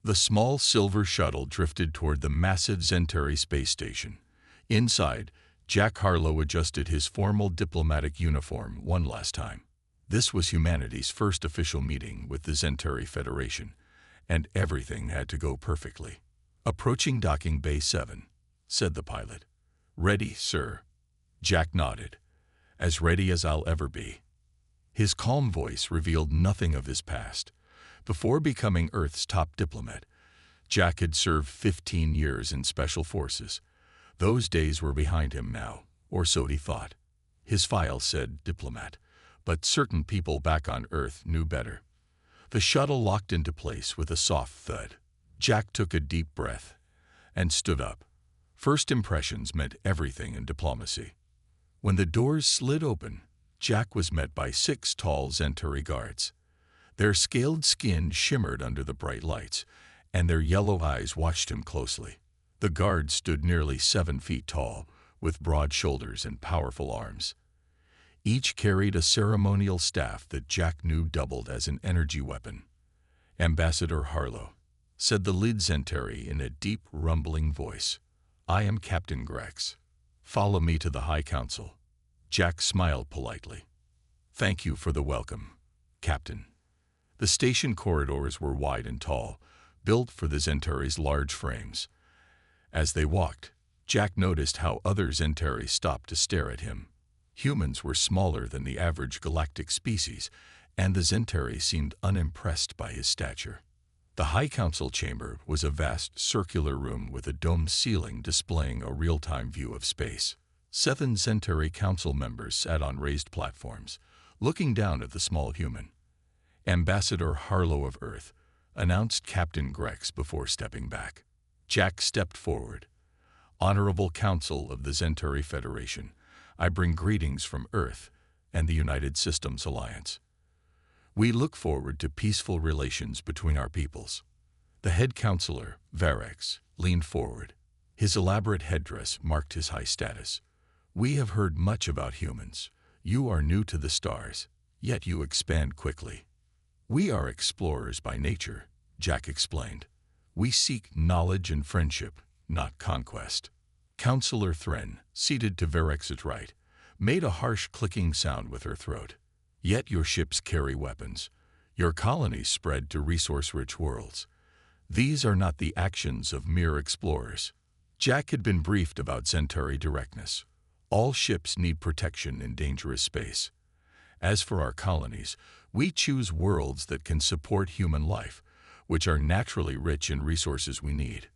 The small silver shuttle drifted toward the massive Zentari space station. Inside, Jack Harlow adjusted his formal diplomatic uniform one last time. This was humanity's first official meeting with the Zentari Federation, and everything had to go perfectly. "Approaching docking bay 7, said the pilot. "Ready, sir." Jack nodded. "As ready as I'll ever be." His calm voice revealed nothing of his past. Before becoming Earth's top diplomat, Jack had served 15 years in special forces. Those days were behind him now, or so he thought. His file said diplomat, but certain people back on Earth knew better. The shuttle locked into place with a soft thud. Jack took a deep breath and stood up. First impressions meant everything in diplomacy. When the doors slid open, Jack was met by 6 tall Zentari guards. Their scaled skin shimmered under the bright lights, and their yellow eyes watched him closely. The guards stood nearly 7 feet tall, with broad shoulders and powerful arms. Each carried a ceremonial staff that Jack knew doubled as an energy weapon. "Ambassador Harlow," said the lead Zentari in a deep, rumbling voice. "I am Captain Grex. Follow me to the High Council." Jack smiled politely. "Thank you for the welcome, Captain." The station corridors were wide and tall, built for the Zentari's large frames. As they walked, Jack noticed how other Zentari stopped to stare at him. Humans were smaller than the average galactic species, and the Zentari seemed unimpressed by his stature. The High Council chamber was a vast circular room with a domed ceiling displaying a real-time view of space. 7 Zentari council members sat on raised platforms, looking down at the small human. "Ambassador Harlow of Earth," announced Captain Grex before stepping back. Jack stepped forward. "Honorable Council of the Zentari Federation, I bring greetings from Earth and the United Systems Alliance. We look forward to peaceful relations between our peoples." The head counselor, Varex, leaned forward. His elaborate headdress marked his high status. "We have heard much about humans. You are new to the stars, yet you expand quickly." "We are explorers by nature," Jack explained. "We seek knowledge and friendship, not conquest." Counselor Thren, seated to Varex's right, made a harsh clicking sound with her throat. "Yet your ships carry weapons. Your colonies spread to resource-rich worlds. These are not the actions of mere explorers." Jack had been briefed about Zentari directness. All ships need protection in dangerous space. As for our colonies, we choose worlds that can support human life, which are naturally rich in resources we need.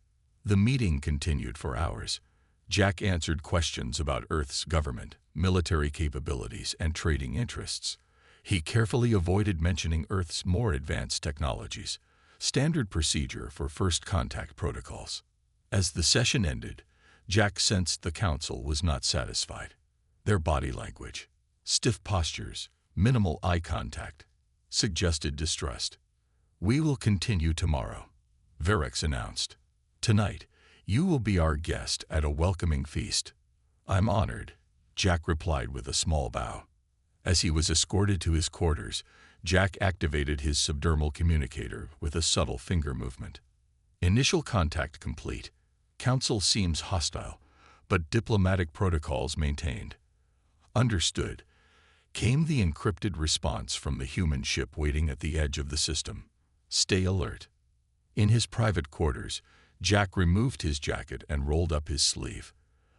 The meeting continued for hours. Jack answered questions about Earth's government, military capabilities, and trading interests. He carefully avoided mentioning Earth's more advanced technologies, standard procedure for first contact protocols. As the session ended, Jack sensed the council was not satisfied. Their body language, stiff postures, minimal eye contact, suggested distrust. "We will continue tomorrow," Varex announced. "Tonight, you will be our guest at a welcoming feast." "I'm honored," Jack replied with a small bow. As he was escorted to his quarters, Jack activated his subdermal communicator with a subtle finger movement. Initial contact complete. Council seems hostile, but diplomatic protocols maintained. "Understood," came the encrypted response from the human ship waiting at the edge of the system. "Stay alert." In his private quarters, Jack removed his jacket and rolled up his sleeve.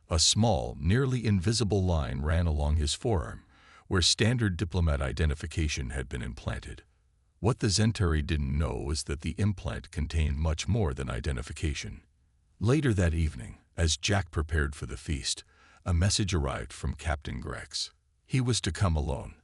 A small, nearly invisible line ran along his forearm, where standard diplomat identification had been implanted. What the Zentari didn't know was that the implant contained much more than identification. Later that evening, as Jack prepared for the feast, a message arrived from Captain Grex. He was to come alone,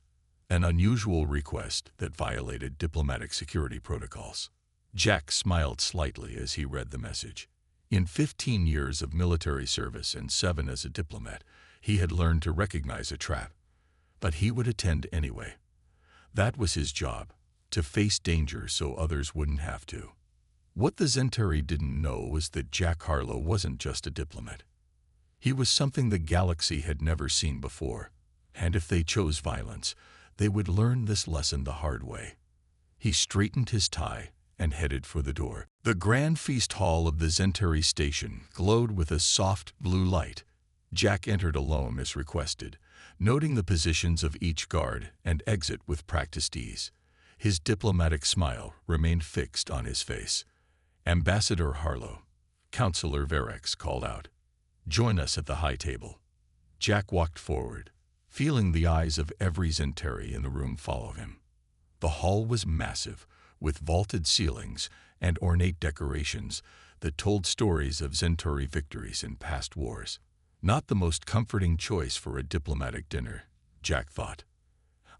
an unusual request that violated diplomatic security protocols. Jack smiled slightly as he read the message. In 15 years of military service and 7 as a diplomat, he had learned to recognize a trap. But he would attend anyway. That was his job, to face danger so others wouldn't have to. What the Zentari didn't know was that Jack Harlow wasn't just a diplomat. He was something the galaxy had never seen before, and if they chose violence, they would learn this lesson the hard way. He straightened his tie and headed for the door. The grand feast hall of the Zentari station glowed with a soft blue light. Jack entered alone as requested, noting the positions of each guard and exit with practiced ease. His diplomatic smile remained fixed on his face. Ambassador Harlow, Counselor Verex called out, "Join us at the high table." Jack walked forward, feeling the eyes of every Zentari in the room follow him. The hall was massive, with vaulted ceilings and ornate decorations that told stories of Zentari victories in past wars. Not the most comforting choice for a diplomatic dinner, Jack thought.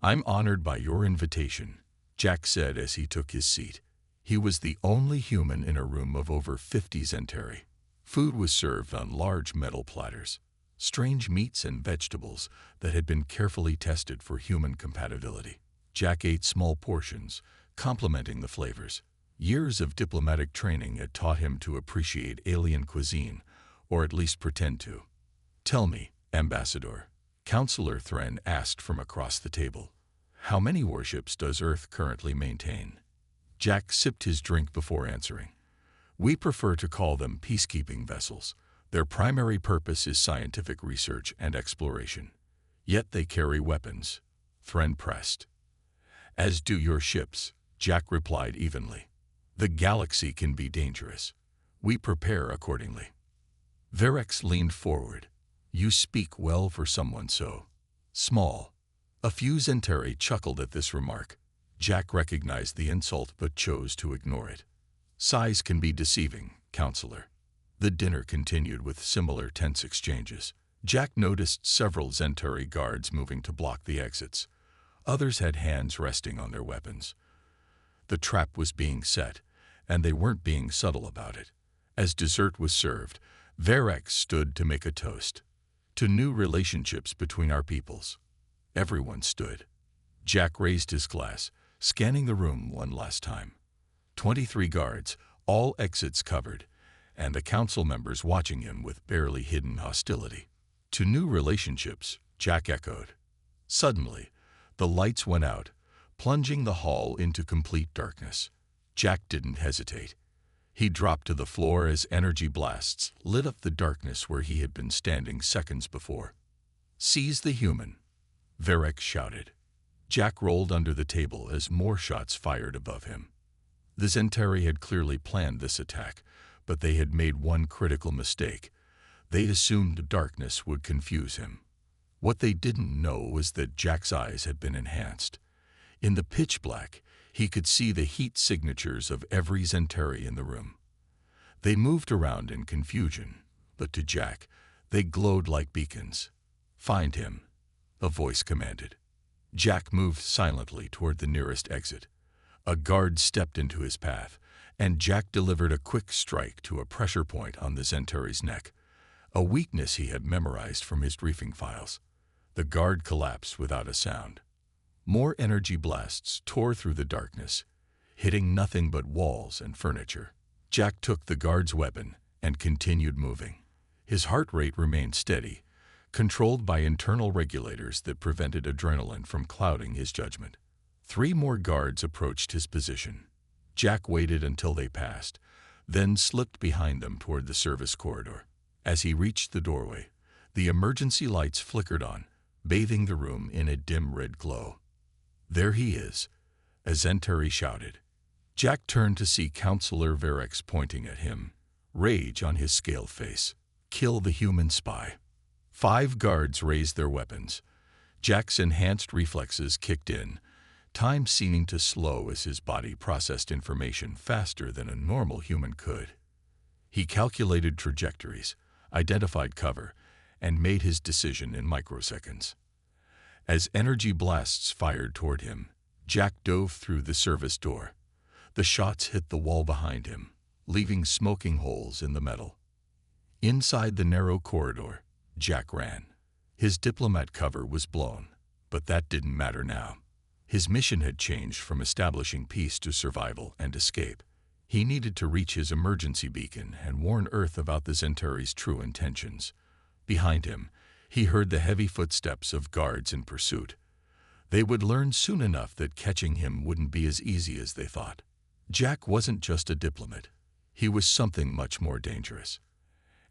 "I'm honored by your invitation," Jack said as he took his seat. He was the only human in a room of over 50 Zentari. Food was served on large metal platters, strange meats and vegetables that had been carefully tested for human compatibility. Jack ate small portions, complimenting the flavors. Years of diplomatic training had taught him to appreciate alien cuisine, or at least pretend to. "Tell me, Ambassador," Counselor Thren asked from across the table, "how many warships does Earth currently maintain?" Jack sipped his drink before answering. "We prefer to call them peacekeeping vessels. Their primary purpose is scientific research and exploration. Yet they carry weapons," Thren pressed. "As do your ships," Jack replied evenly. "The galaxy can be dangerous. We prepare accordingly." Verex leaned forward. "You speak well for someone so small." A few Zentari chuckled at this remark. Jack recognized the insult but chose to ignore it. "Size can be deceiving, Counselor." The dinner continued with similar tense exchanges. Jack noticed several Zentari guards moving to block the exits. Others had hands resting on their weapons. The trap was being set, and they weren't being subtle about it. As dessert was served, Verex stood to make a toast. "To new relationships between our peoples." Everyone stood. Jack raised his glass, scanning the room one last time. 23 guards, all exits covered, and the council members watching him with barely hidden hostility. "To new relationships," Jack echoed. Suddenly, the lights went out, plunging the hall into complete darkness. Jack didn't hesitate. He dropped to the floor as energy blasts lit up the darkness where he had been standing seconds before. "Seize the human," Verex shouted. Jack rolled under the table as more shots fired above him. The Zentari had clearly planned this attack, but they had made one critical mistake. They assumed darkness would confuse him. What they didn't know was that Jack's eyes had been enhanced. In the pitch black, he could see the heat signatures of every Zentari in the room. They moved around in confusion, but to Jack, they glowed like beacons. "Find him," a voice commanded. Jack moved silently toward the nearest exit. A guard stepped into his path, and Jack delivered a quick strike to a pressure point on the Zentari's neck, a weakness he had memorized from his briefing files. The guard collapsed without a sound. More energy blasts tore through the darkness, hitting nothing but walls and furniture. Jack took the guard's weapon and continued moving. His heart rate remained steady, controlled by internal regulators that prevented adrenaline from clouding his judgment. 3 more guards approached his position. Jack waited until they passed, then slipped behind them toward the service corridor. As he reached the doorway, the emergency lights flickered on, bathing the room in a dim red glow. "There he is," a Zentari shouted. Jack turned to see Counselor Verex pointing at him, rage on his scaled face. "Kill the human spy." 5 guards raised their weapons. Jack's enhanced reflexes kicked in, time seeming to slow as his body processed information faster than a normal human could. He calculated trajectories, identified cover, and made his decision in microseconds. As energy blasts fired toward him, Jack dove through the service door. The shots hit the wall behind him, leaving smoking holes in the metal. Inside the narrow corridor, Jack ran. His diplomat cover was blown, but that didn't matter now. His mission had changed from establishing peace to survival and escape. He needed to reach his emergency beacon and warn Earth about the Zentari's true intentions. Behind him, he heard the heavy footsteps of guards in pursuit. They would learn soon enough that catching him wouldn't be as easy as they thought. Jack wasn't just a diplomat. He was something much more dangerous.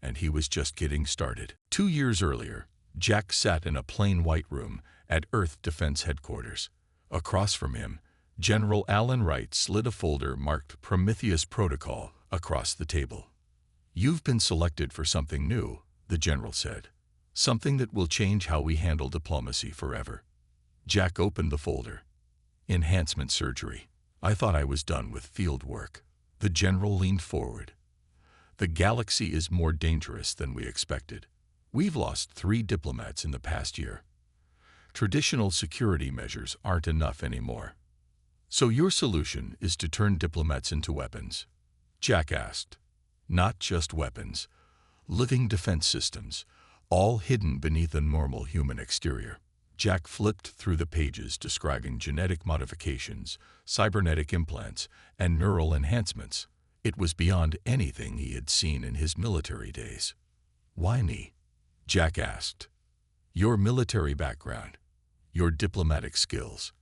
And he was just getting started. 2 years earlier, Jack sat in a plain white room at Earth Defense Headquarters. Across from him, General Alan Wright slid a folder marked Prometheus Protocol across the table. "You've been selected for something new," the general said. "Something that will change how we handle diplomacy forever." Jack opened the folder. "Enhancement surgery. I thought I was done with field work." The general leaned forward. "The galaxy is more dangerous than we expected. We've lost 3 diplomats in the past year. Traditional security measures aren't enough anymore." "So your solution is to turn diplomats into weapons?" Jack asked. "Not just weapons. Living defense systems, all hidden beneath a normal human exterior." Jack flipped through the pages describing genetic modifications, cybernetic implants, and neural enhancements. It was beyond anything he had seen in his military days. "Why me?" Jack asked. "Your military background, your diplomatic skills,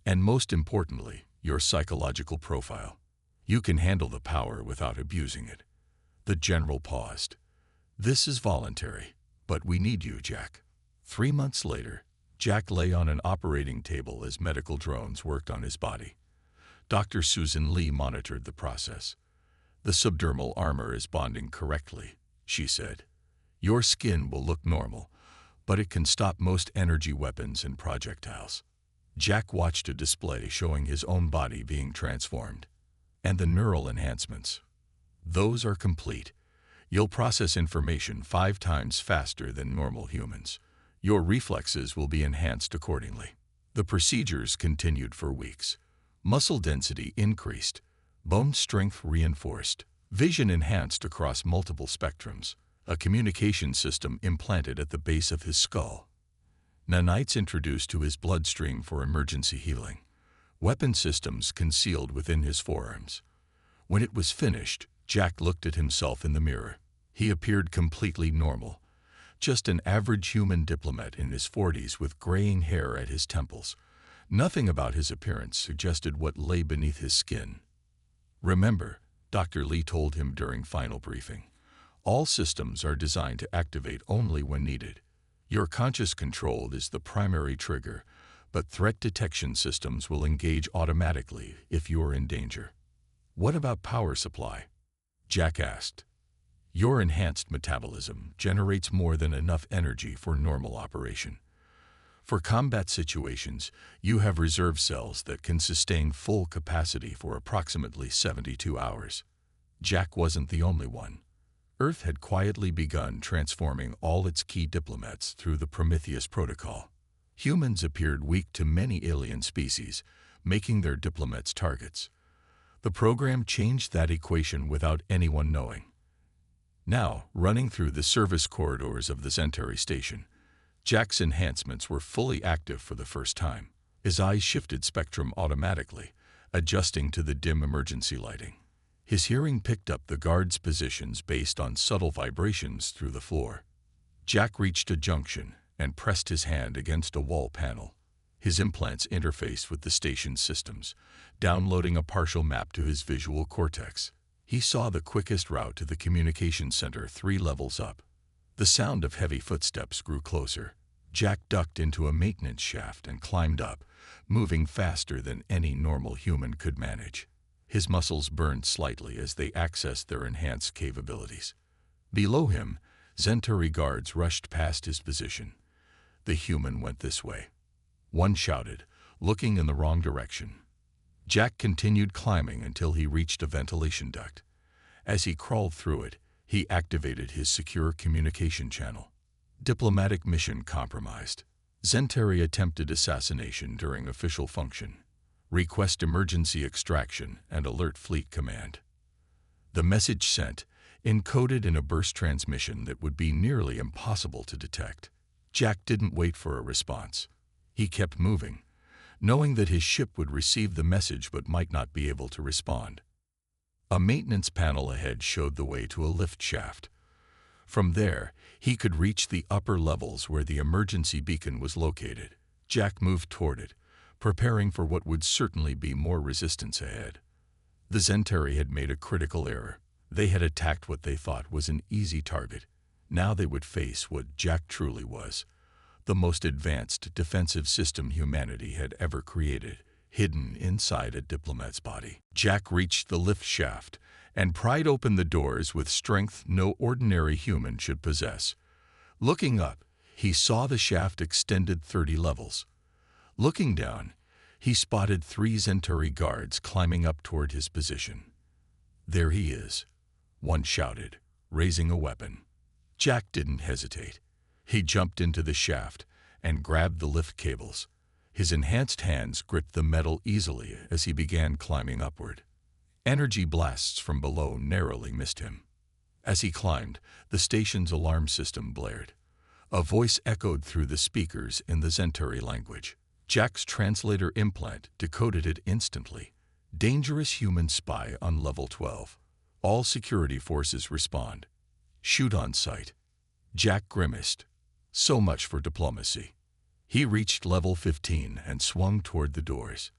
and most importantly, your psychological profile. You can handle the power without abusing it." The general paused. "This is voluntary, but we need you, Jack." 3 months later, Jack lay on an operating table as medical drones worked on his body. Dr. Susan Lee monitored the process. "The subdermal armor is bonding correctly," she said. "Your skin will look normal, but it can stop most energy weapons and projectiles." Jack watched a display showing his own body being transformed. "And the neural enhancements. Those are complete. You'll process information 5 times faster than normal humans. Your reflexes will be enhanced accordingly." The procedures continued for weeks. Muscle density increased, bone strength reinforced, vision enhanced across multiple spectrums, a communication system implanted at the base of his skull, nanites introduced to his bloodstream for emergency healing, weapon systems concealed within his forearms. When it was finished, Jack looked at himself in the mirror. He appeared completely normal. Just an average human diplomat in his 40s with graying hair at his temples. Nothing about his appearance suggested what lay beneath his skin. "Remember," Dr. Lee told him during final briefing, "all systems are designed to activate only when needed. Your conscious control is the primary trigger, but threat detection systems will engage automatically if you are in danger." "What about power supply?" Jack asked. "Your enhanced metabolism generates more than enough energy for normal operation. For combat situations, you have reserve cells that can sustain full capacity for approximately 72 hours. Jack wasn't the only one. Earth had quietly begun transforming all its key diplomats through the Prometheus Protocol. Humans appeared weak to many alien species, making their diplomats targets. The program changed that equation without anyone knowing. Now, running through the service corridors of the Centauri station, Jack's enhancements were fully active for the first time. His eyes shifted spectrum automatically, adjusting to the dim emergency lighting. His hearing picked up the guards' positions based on subtle vibrations through the floor. Jack reached a junction and pressed his hand against a wall panel. His implants interfaced with the station's systems, downloading a partial map to his visual cortex. He saw the quickest route to the communication center 3 levels up. The sound of heavy footsteps grew closer. Jack ducked into a maintenance shaft and climbed up, moving faster than any normal human could manage. His muscles burned slightly as they accessed their enhanced capabilities. Below him, Centauri guards rushed past his position. "The human went this way," one shouted, looking in the wrong direction. Jack continued climbing until he reached a ventilation duct. As he crawled through it, he activated his secure communication channel. Diplomatic mission compromised. Centauri attempted assassination during official function. Request emergency extraction and alert fleet command. The message sent, encoded in a burst transmission that would be nearly impossible to detect. Jack didn't wait for a response. He kept moving, knowing that his ship would receive the message but might not be able to respond. A maintenance panel ahead showed the way to a lift shaft. From there, he could reach the upper levels where the emergency beacon was located. Jack moved toward it, preparing for what would certainly be more resistance ahead. The Zentari had made a critical error. They had attacked what they thought was an easy target. Now they would face what Jack truly was, the most advanced defensive system humanity had ever created, hidden inside a diplomat's body. Jack reached the lift shaft and pried open the doors with strength no ordinary human should possess. Looking up, he saw the shaft extended 30 levels. Looking down, he spotted 3 Zentari guards climbing up toward his position. "There he is," one shouted, raising a weapon. Jack didn't hesitate. He jumped into the shaft and grabbed the lift cables. His enhanced hands gripped the metal easily as he began climbing upward. Energy blasts from below narrowly missed him. As he climbed, the station's alarm system blared. A voice echoed through the speakers in the Zentari language. Jack's translator implant decoded it instantly. "Dangerous human spy on level 12. All security forces respond. Shoot on sight." Jack grimaced. So much for diplomacy. He reached level 15 and swung toward the doors.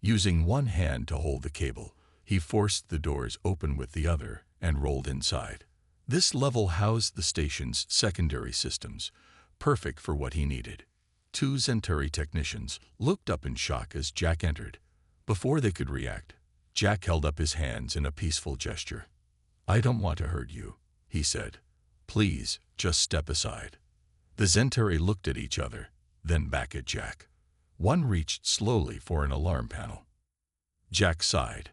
Using one hand to hold the cable, he forced the doors open with the other and rolled inside. This level housed the station's secondary systems, perfect for what he needed. 2 Zentari technicians looked up in shock as Jack entered. Before they could react, Jack held up his hands in a peaceful gesture. "I don't want to hurt you," he said. "Please, just step aside." The Zentari looked at each other, then back at Jack. One reached slowly for an alarm panel. Jack sighed.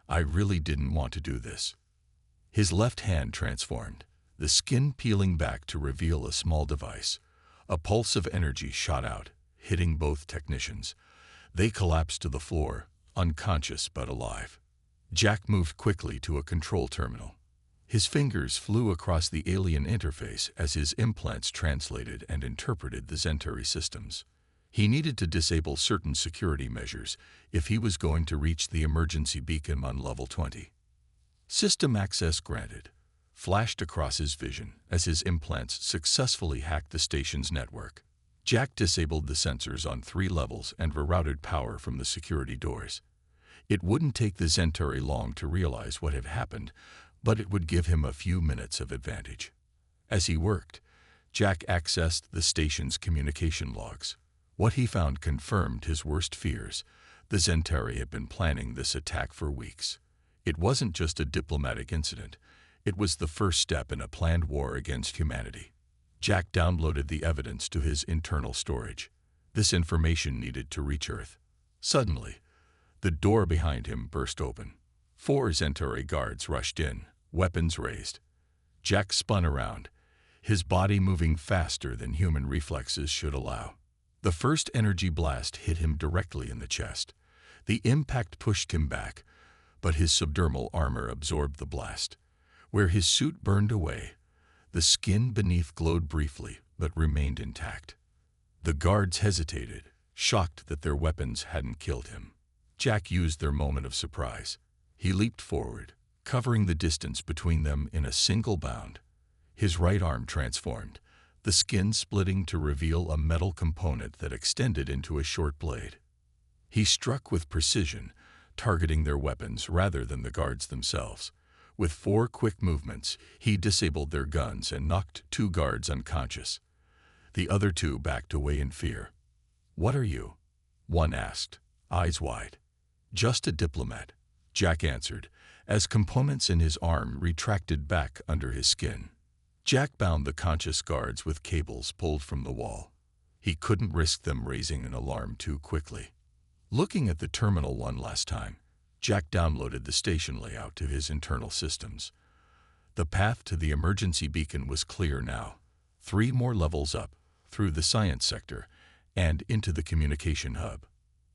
"I really didn't want to do this." His left hand transformed, the skin peeling back to reveal a small device. A pulse of energy shot out, hitting both technicians. They collapsed to the floor, unconscious but alive. Jack moved quickly to a control terminal. His fingers flew across the alien interface as his implants translated and interpreted the Zentari systems. He needed to disable certain security measures if he was going to reach the emergency beacon on level 20. "System access granted," flashed across his vision as his implants successfully hacked the station's network. Jack disabled the sensors on 3 levels and rerouted power from the security doors. It wouldn't take the Zentari long to realize what had happened, but it would give him a few minutes of advantage. As he worked, Jack accessed the station's communication logs. What he found confirmed his worst fears. The Zentari had been planning this attack for weeks. It wasn't just a diplomatic incident. It was the first step in a planned war against humanity. Jack downloaded the evidence to his internal storage. This information needed to reach Earth. Suddenly, the door behind him burst open. 4 Zentari guards rushed in, weapons raised. Jack spun around, his body moving faster than human reflexes should allow. The first energy blast hit him directly in the chest. The impact pushed him back, but his subdermal armor absorbed the blast. Where his suit burned away, the skin beneath glowed briefly but remained intact. The guards hesitated, shocked that their weapons hadn't killed him. Jack used their moment of surprise. He leaped forward, covering the distance between them in a single bound. His right arm transformed, the skin splitting to reveal a metal component that extended into a short blade. He struck with precision, targeting their weapons rather than the guards themselves. With 4 quick movements, he disabled their guns and knocked 2 guards unconscious. The other 2 backed away in fear. "What are you?" one asked, eyes wide. "Just a diplomat," Jack answered, as components in his arm retracted back under his skin. Jack bound the conscious guards with cables pulled from the wall. He couldn't risk them raising an alarm too quickly. Looking at the terminal one last time, Jack downloaded the station layout to his internal systems. The path to the emergency beacon was clear now. 3 more levels up, through the science sector, and into the communication hub.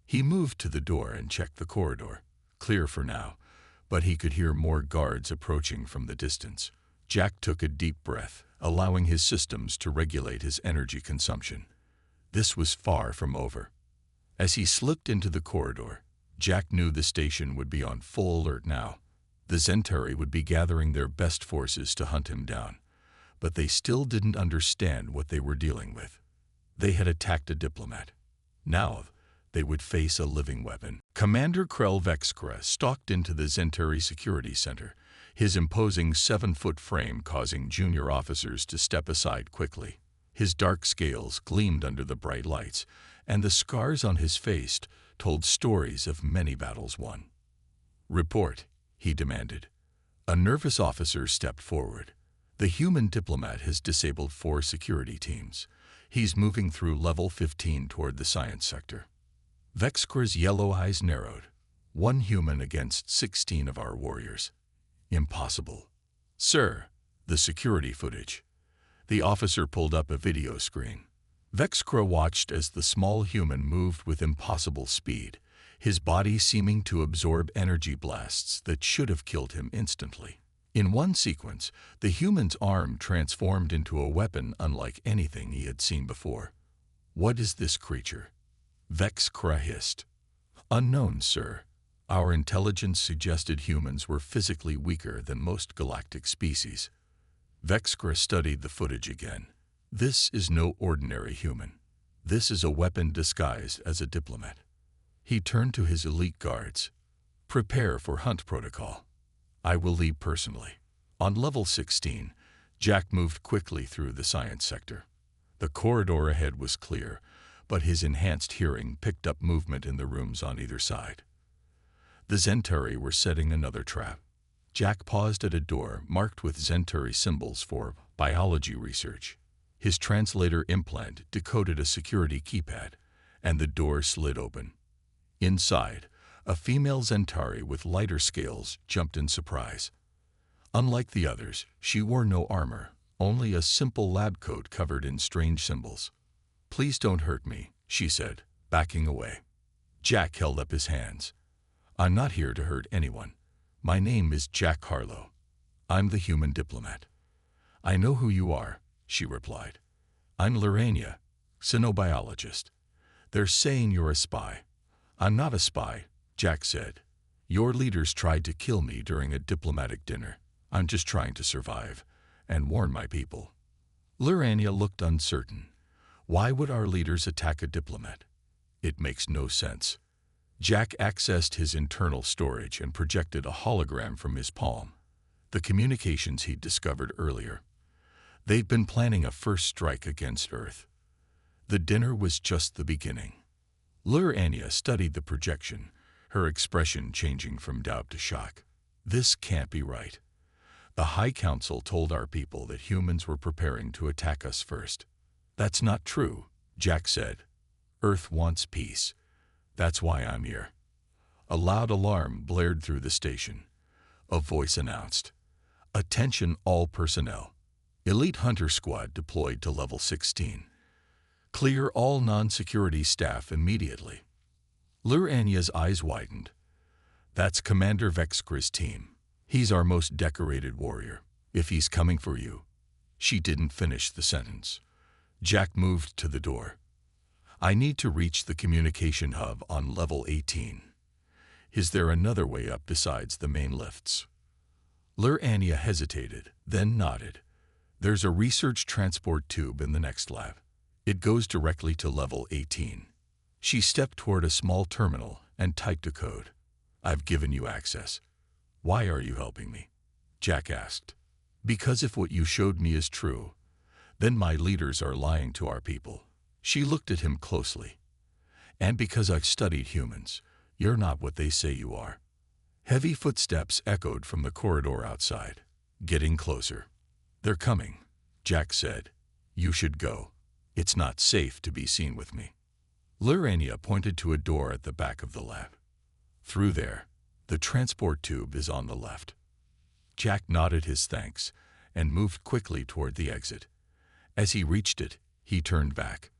He moved to the door and checked the corridor. Clear for now, but he could hear more guards approaching from the distance. Jack took a deep breath, allowing his systems to regulate his energy consumption. This was far from over. As he slipped into the corridor, Jack knew the station would be on full alert now. The Zentari would be gathering their best forces to hunt him down, but they still didn't understand what they were dealing with. They had attacked a diplomat. Now, they would face a living weapon. Commander Krell Vexkra stalked into the Zentari Security Center, his imposing 7-foot frame causing junior officers to step aside quickly. His dark scales gleamed under the bright lights, and the scars on his face told stories of many battles won. "Report," he demanded. A nervous officer stepped forward. "The human diplomat has disabled 4 security teams. He's moving through level 15 toward the science sector." Vexkra's yellow eyes narrowed. 1 human against 16 of our warriors. Impossible. "Sir, the security footage." The officer pulled up a video screen. Vexkra watched as the small human moved with impossible speed, his body seeming to absorb energy blasts that should have killed him instantly. In one sequence, the human's arm transformed into a weapon unlike anything he had seen before. "What is this creature?" Vexkra hissed. "Unknown, sir. Our intelligence suggested humans were physically weaker than most galactic species." Vexkra studied the footage again. "This is no ordinary human. This is a weapon disguised as a diplomat." He turned to his elite guards. "Prepare for hunt protocol. I will lead personally." On level 16, Jack moved quickly through the science sector. The corridor ahead was clear, but his enhanced hearing picked up movement in the rooms on either side. The Zentari were setting another trap. Jack paused at a door marked with Zentari symbols for biology research. His translator implant decoded a security keypad, and the door slid open. Inside, a female Zentari with lighter scales jumped in surprise. Unlike the others, she wore no armor, only a simple lab coat covered in strange symbols. "Please don't hurt me," she said, backing away. Jack held up his hands. "I'm not here to hurt anyone. My name is Jack Harlow. I'm the human diplomat." "I know who you are," she replied. "I'm Lorania, xenobiologist. They're saying you're a spy." "I'm not a spy," Jack said. "Your leaders tried to kill me during a diplomatic dinner. I'm just trying to survive and warn my people." Lorania looked uncertain. Why would our leaders attack a diplomat? It makes no sense. Jack accessed his internal storage and projected a hologram from his palm. The communications he'd discovered earlier. They'd been planning a first strike against Earth. The dinner was just the beginning. Lorania studied the projection, her expression changing from doubt to shock. "This can't be right. The High Council told our people that humans were preparing to attack us first." "That's not true," Jack said. "Earth wants peace. That's why I'm here." A loud alarm blared through the station. A voice announced, "Attention all personnel. Elite Hunter Squad deployed to level 16. Clear all non-security staff immediately." Lurania's eyes widened. "That's Commander Vexkra's team. He's our most decorated warrior. If he's coming for you." She didn't finish the sentence. Jack moved to the door. "I need to reach the communication hub on level 18. Is there another way up besides the main lifts?" Lurania hesitated, then nodded. "There's a research transport tube in the next lab. It goes directly to level 18. She stepped toward a small terminal and typed a code. "I've given you access." "Why are you helping me?" Jack asked. "Because if what you showed me is true, then my leaders are lying to our people." She looked at him closely. "And because I've studied humans, you're not what they say you are." Heavy footsteps echoed from the corridor outside, getting closer. "They're coming," Jack said. "You should go. It's not safe to be seen with me." Lurania pointed to a door at the back of the lab. "Through there. The transport tube is on the left." Jack nodded his thanks and moved quickly toward the exit. As he reached it, he turned back.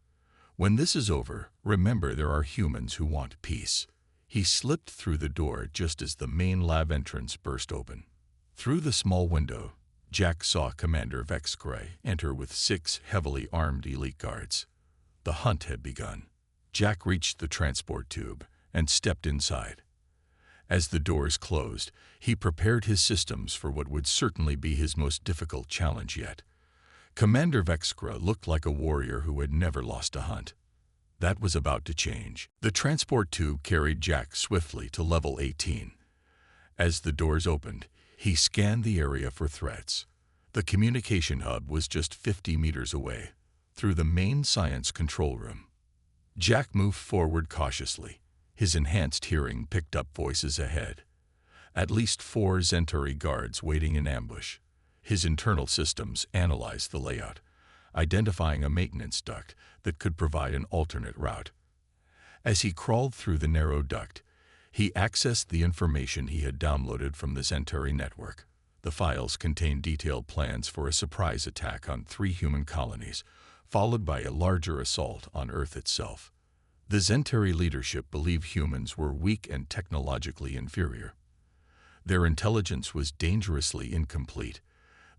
"When this is over, remember there are humans who want peace." He slipped through the door just as the main lab entrance burst open. Through the small window, Jack saw Commander Vexkra enter with 6 heavily armed elite guards. The hunt had begun. Jack reached the transport tube and stepped inside. As the doors closed, he prepared his systems for what would certainly be his most difficult challenge yet. Commander Vexkra looked like a warrior who had never lost a hunt. That was about to change. The transport tube carried Jack swiftly to level 18. As the doors opened, he scanned the area for threats. The communication hub was just 50 meters away, through the main science control room. Jack moved forward cautiously. His enhanced hearing picked up voices ahead. At least 4 Zentari guards waiting in ambush. His internal systems analyzed the layout, identifying a maintenance duct that could provide an alternate route. As he crawled through the narrow duct, he accessed the information he had downloaded from the Zentari network. The files contained detailed plans for a surprise attack on 3 human colonies, followed by a larger assault on Earth itself. The Zentari leadership believed humans were weak and technologically inferior. Their intelligence was dangerously incomplete.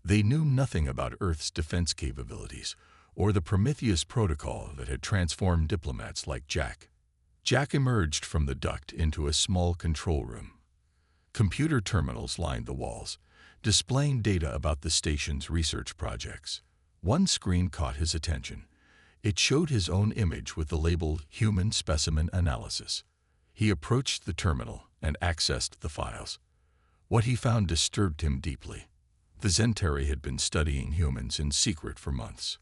They knew nothing about Earth's defense capabilities or the Prometheus protocol that had transformed diplomats like Jack. Jack emerged from the duct into a small control room. Computer terminals lined the walls, displaying data about the station's research projects. One screen caught his attention. It showed his own image with the label Human Specimen Analysis. He approached the terminal and accessed the files. What he found disturbed him deeply. The Zentari had been studying humans in secret for months.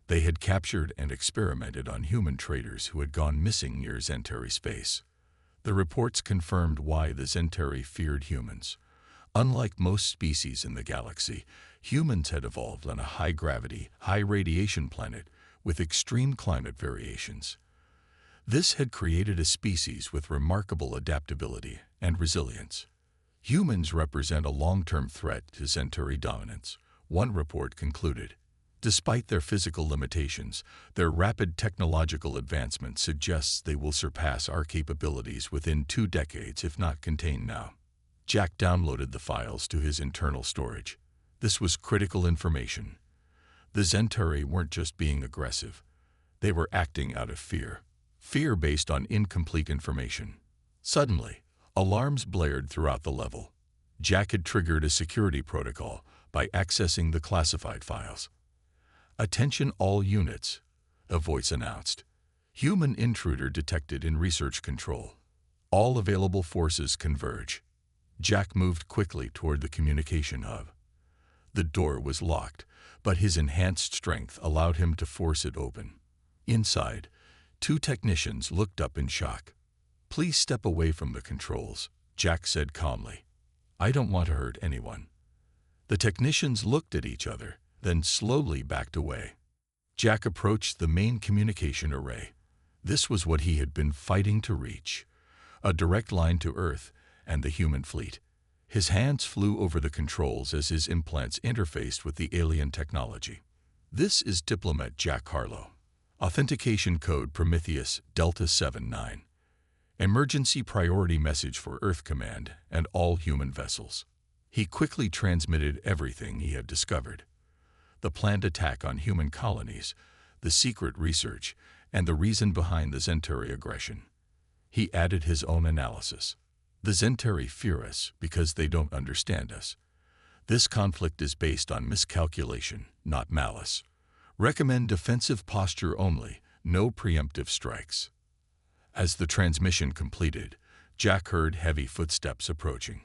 They had captured and experimented on human traders who had gone missing near Zentari space. The reports confirmed why the Zentari feared humans. Unlike most species in the galaxy, humans had evolved on a high-gravity, high-radiation planet with extreme climate variations. This had created a species with remarkable adaptability and resilience. Humans represent a long-term threat to Zentari dominance, one report concluded. Despite their physical limitations, their rapid technological advancement suggests they will surpass our capabilities within 2 decades if not contained now. Jack downloaded the files to his internal storage. This was critical information. The Zentari weren't just being aggressive. They were acting out of fear. Fear based on incomplete information. Suddenly, alarms blared throughout the level. Jack had triggered a security protocol by accessing the classified files. "Attention all units," a voice announced. "Human intruder detected in research control. All available forces converge." Jack moved quickly toward the communication hub. The door was locked, but his enhanced strength allowed him to force it open. Inside, 2 technicians looked up in shock. "Please step away from the controls," Jack said calmly. "I don't want to hurt anyone." The technicians looked at each other, then slowly backed away. Jack approached the main communication array. This was what he had been fighting to reach, a direct line to Earth and the human fleet. His hands flew over the controls as his implants interfaced with the alien technology. "This is Diplomat Jack Harlow. Authentication code Prometheus Delta 79. Emergency priority message for Earth Command and all human vessels." He quickly transmitted everything he had discovered. The planned attack on human colonies, the secret research, and the reason behind the Zentari aggression. He added his own analysis. "The Zentari fear us because they don't understand us. This conflict is based on miscalculation, not malice. Recommend defensive posture only, no preemptive strikes." As the transmission completed, Jack heard heavy footsteps approaching.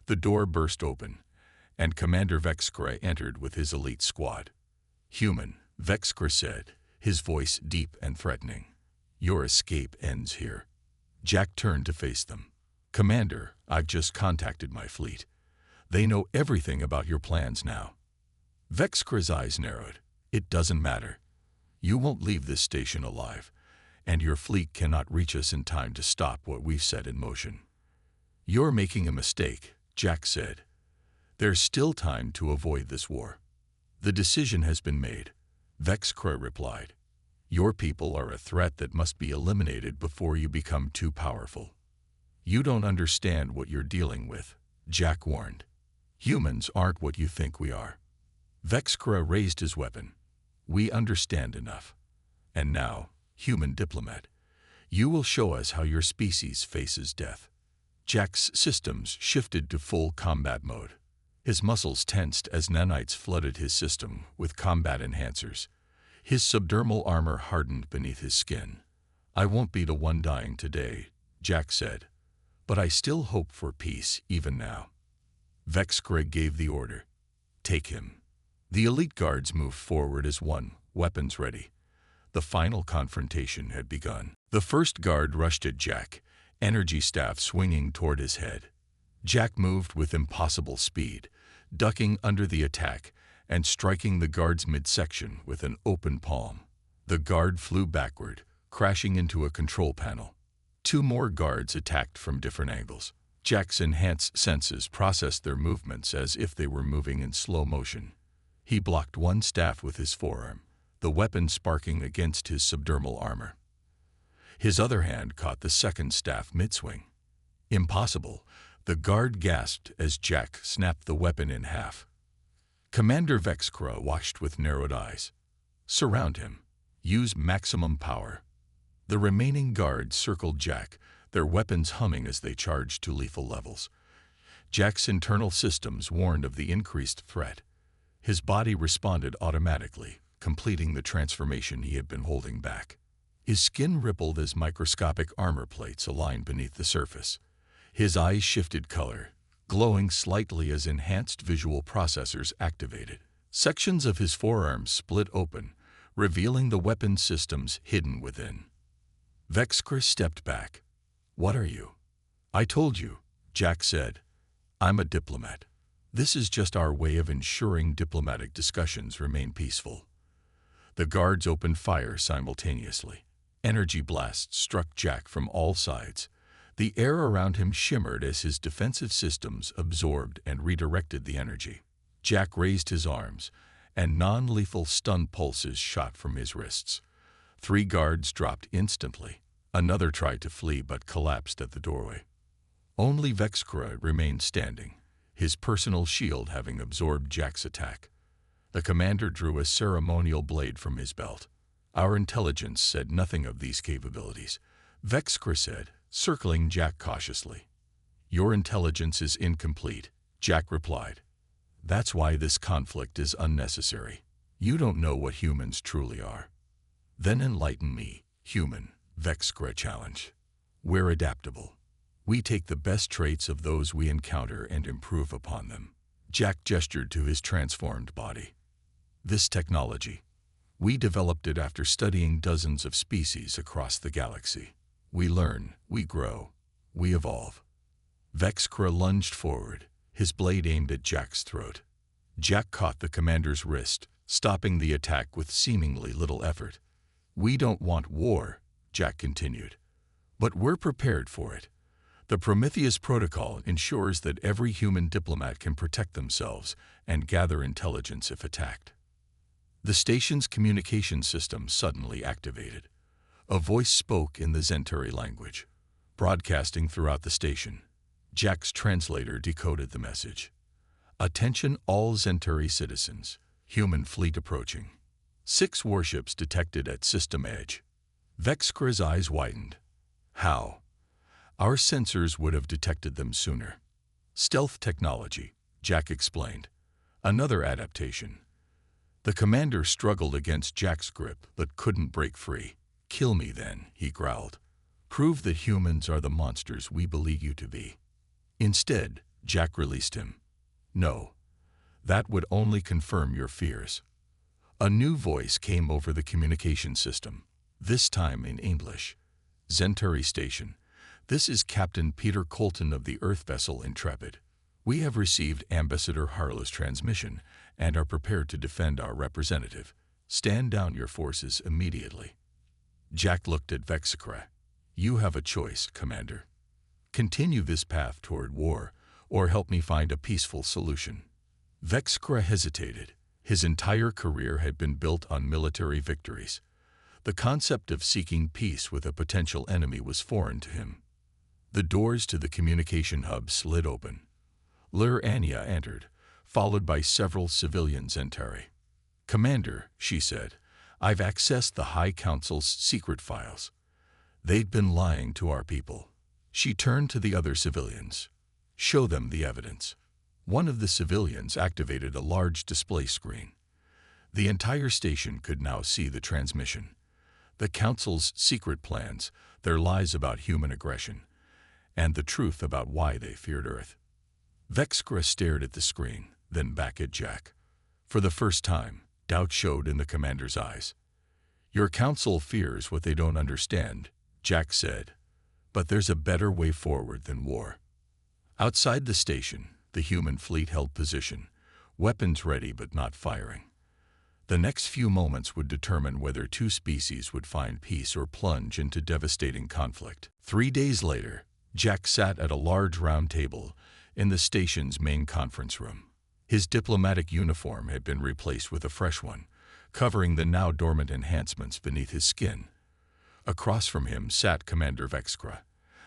The door burst open, and Commander Vexkra entered with his elite squad. "Human," Vexkra said, his voice deep and threatening. "Your escape ends here." Jack turned to face them. "Commander, I've just contacted my fleet. They know everything about your plans now." Vexkra's eyes narrowed. "It doesn't matter. You won't leave this station alive, and your fleet cannot reach us in time to stop what we've set in motion." "You're making a mistake," Jack said. "There's still time to avoid this war." "The decision has been made," Vexkra replied. "Your people are a threat that must be eliminated before you become too powerful." "You don't understand what you're dealing with," Jack warned. "Humans aren't what you think we are." Vexkra raised his weapon. "We understand enough. And now, human diplomat, you will show us how your species faces death." Jack's systems shifted to full combat mode. His muscles tensed as nanites flooded his system with combat enhancers. His subdermal armor hardened beneath his skin. I won't be the one dying today, Jack said, but I still hope for peace even now. Vexcra gave the order. Take him. The elite guards moved forward as one, weapons ready. The final confrontation had begun. The first guard rushed at Jack, energy staff swinging toward his head. Jack moved with impossible speed, ducking under the attack and striking the guard's midsection with an open palm. The guard flew backward, crashing into a control panel. Two more guards attacked from different angles. Jack's enhanced senses processed their movements as if they were moving in slow motion. He blocked one staff with his forearm, the weapon sparking against his subdermal armor. His other hand caught the second staff mid-swing. Impossible, the guard gasped as Jack snapped the weapon in half. Commander Vexcra watched with narrowed eyes. Surround him. Use maximum power. The remaining guards circled Jack, their weapons humming as they charged to lethal levels. Jack's internal systems warned of the increased threat. His body responded automatically, completing the transformation he had been holding back. His skin rippled as microscopic armor plates aligned beneath the surface. His eyes shifted color, glowing slightly as enhanced visual processors activated. Sections of his forearms split open, revealing the weapon systems hidden within. Vexcra stepped back. What are you? I told you, Jack said. I'm a diplomat. This is just our way of ensuring diplomatic discussions remain peaceful. The guards opened fire simultaneously. Energy blasts struck Jack from all sides. The air around him shimmered as his defensive systems absorbed and redirected the energy. Jack raised his arms, and non-lethal stun pulses shot from his wrists. 3 guards dropped instantly. Another tried to flee but collapsed at the doorway. Only Vexcra remained standing, his personal shield having absorbed Jack's attack. The commander drew a ceremonial blade from his belt. Our intelligence said nothing of these capabilities, Vexcra said, circling Jack cautiously. Your intelligence is incomplete, Jack replied. That's why this conflict is unnecessary. You don't know what humans truly are. Then enlighten me, human, Vexcra challenged. We're adaptable. We take the best traits of those we encounter and improve upon them. Jack gestured to his transformed body. This technology, we developed it after studying dozens of species across the galaxy. We learn, we grow, we evolve. Vexcra lunged forward, his blade aimed at Jack's throat. Jack caught the commander's wrist, stopping the attack with seemingly little effort. We don't want war, Jack continued, but we're prepared for it. The Prometheus Protocol ensures that every human diplomat can protect themselves and gather intelligence if attacked. The station's communication system suddenly activated. A voice spoke in the Zentari language, broadcasting throughout the station. Jack's translator decoded the message. Attention all Zentari citizens. Human fleet approaching. 6 warships detected at system edge. Vexcra's eyes widened. How? Our sensors would have detected them sooner. Stealth technology, Jack explained. Another adaptation. The commander struggled against Jack's grip but couldn't break free. Kill me then, he growled. Prove that humans are the monsters we believe you to be. Instead, Jack released him. No. That would only confirm your fears. A new voice came over the communication system, this time in English. Zentari Station. This is Captain Peter Colton of the Earth vessel Intrepid. We have received Ambassador Harlow's transmission and are prepared to defend our representative. Stand down your forces immediately. Jack looked at Vexcra. You have a choice, Commander. Continue this path toward war, or help me find a peaceful solution. Vexcra hesitated. His entire career had been built on military victories. The concept of seeking peace with a potential enemy was foreign to him. The doors to the communication hub slid open. Lur Anya entered, followed by several civilian Zentari. Commander, she said, I've accessed the High Council's secret files. They'd been lying to our people. She turned to the other civilians. Show them the evidence. One of the civilians activated a large display screen. The entire station could now see the transmission. The Council's secret plans, their lies about human aggression, and the truth about why they feared Earth. Vexcra stared at the screen, then back at Jack. For the first time, doubt showed in the commander's eyes. "Your council fears what they don't understand," Jack said. "But there's a better way forward than war." Outside the station, the human fleet held position, weapons ready but not firing. The next few moments would determine whether two species would find peace or plunge into devastating conflict. 3 days later, Jack sat at a large round table in the station's main conference room. His diplomatic uniform had been replaced with a fresh one, covering the now dormant enhancements beneath his skin. Across from him sat Commander Vexcra,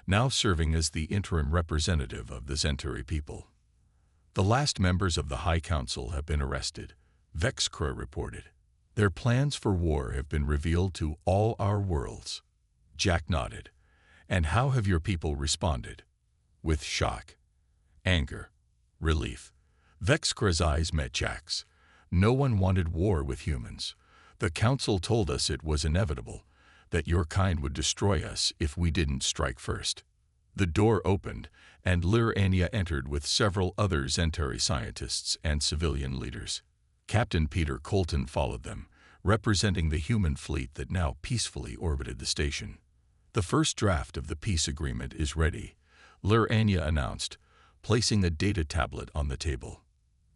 now serving as the interim representative of the Zentari people. "The last members of the High Council have been arrested," Vexcra reported. "Their plans for war have been revealed to all our worlds." Jack nodded. "And how have your people responded?" "With shock, anger, relief." Vexcra's eyes met Jack's. "No one wanted war with humans. The Council told us it was inevitable, that your kind would destroy us if we didn't strike first." The door opened, and Lyrania entered with several other Zentari scientists and civilian leaders. Captain Peter Colton followed them, representing the human fleet that now peacefully orbited the station. "The first draft of the peace agreement is ready," Lyrania announced, placing a data tablet on the table.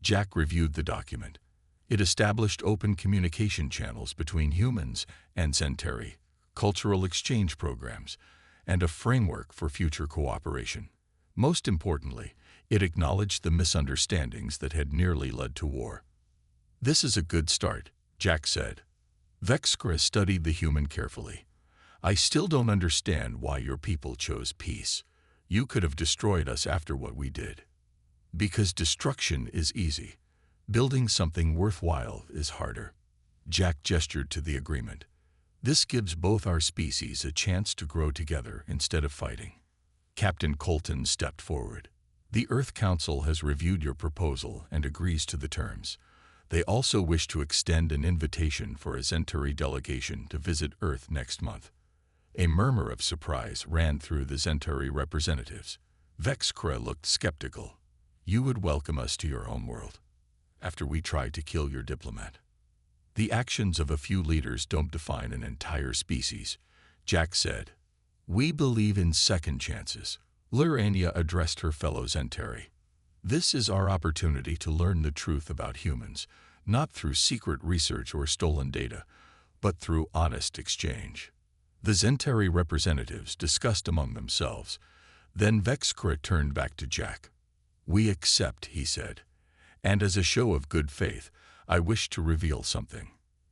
Jack reviewed the document. It established open communication channels between humans and Zentari, cultural exchange programs, and a framework for future cooperation. Most importantly, it acknowledged the misunderstandings that had nearly led to war. "This is a good start," Jack said. Vexcra studied the human carefully. "I still don't understand why your people chose peace. You could have destroyed us after what we did." "Because destruction is easy. Building something worthwhile is harder." Jack gestured to the agreement. "This gives both our species a chance to grow together instead of fighting." Captain Colton stepped forward. "The Earth Council has reviewed your proposal and agrees to the terms. They also wish to extend an invitation for a Zentari delegation to visit Earth next month." A murmur of surprise ran through the Zentari representatives. Vexcra looked skeptical. "You would welcome us to your home world after we tried to kill your diplomat?" "The actions of a few leaders don't define an entire species," Jack said. "We believe in second chances." Lyrania addressed her fellow Zentari. "This is our opportunity to learn the truth about humans, not through secret research or stolen data, but through honest exchange." The Zentari representatives discussed among themselves. Then Vexcra turned back to Jack. "We accept," he said. "And as a show of good faith, I wish to reveal something."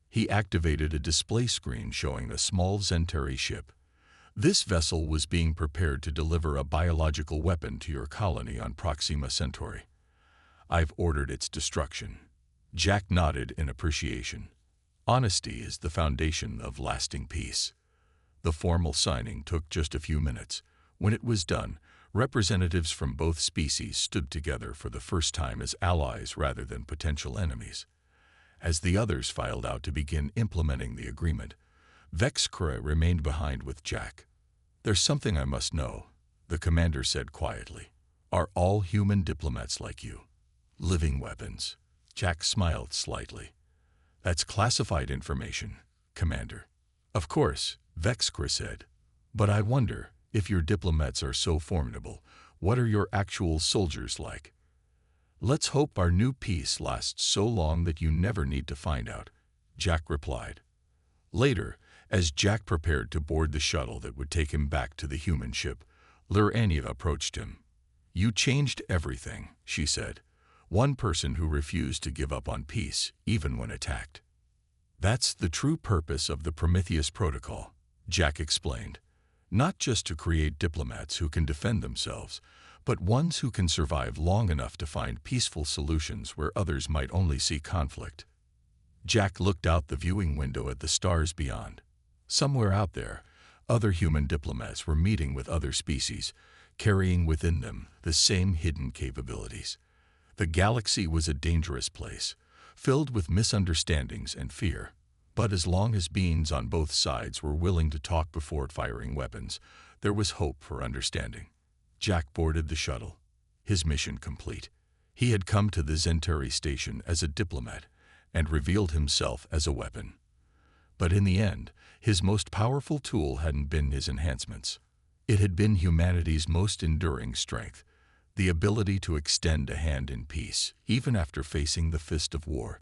He activated a display screen showing a small Zentari ship. "This vessel was being prepared to deliver a biological weapon to your colony on Proxima Centauri. I've ordered its destruction." Jack nodded in appreciation. Honesty is the foundation of lasting peace. The formal signing took just a few minutes. When it was done, representatives from both species stood together for the first time as allies rather than potential enemies. As the others filed out to begin implementing the agreement, Vexcra remained behind with Jack. "There's something I must know," the commander said quietly. "Are all human diplomats like you? Living weapons?" Jack smiled slightly. "That's classified information, Commander." "Of course," Vexcra said. "But I wonder, if your diplomats are so formidable, what are your actual soldiers like?" "Let's hope our new peace lasts so long that you never need to find out," Jack replied. Later, as Jack prepared to board the shuttle that would take him back to the human ship, Lyrania approached him. "You changed everything," she said. "One person who refused to give up on peace, even when attacked." "That's the true purpose of the Prometheus Protocol," Jack explained. "Not just to create diplomats who can defend themselves, but ones who can survive long enough to find peaceful solutions where others might only see conflict." Jack looked out the viewing window at the stars beyond. Somewhere out there, other human diplomats were meeting with other species, carrying within them the same hidden capabilities. The galaxy was a dangerous place, filled with misunderstandings and fear. But as long as beings on both sides were willing to talk before firing weapons, there was hope for understanding. Jack boarded the shuttle, his mission complete. He had come to the Zentari station as a diplomat and revealed himself as a weapon. But in the end, his most powerful tool hadn't been his enhancements. It had been humanity's most enduring strength, the ability to extend a hand in peace, even after facing the fist of war.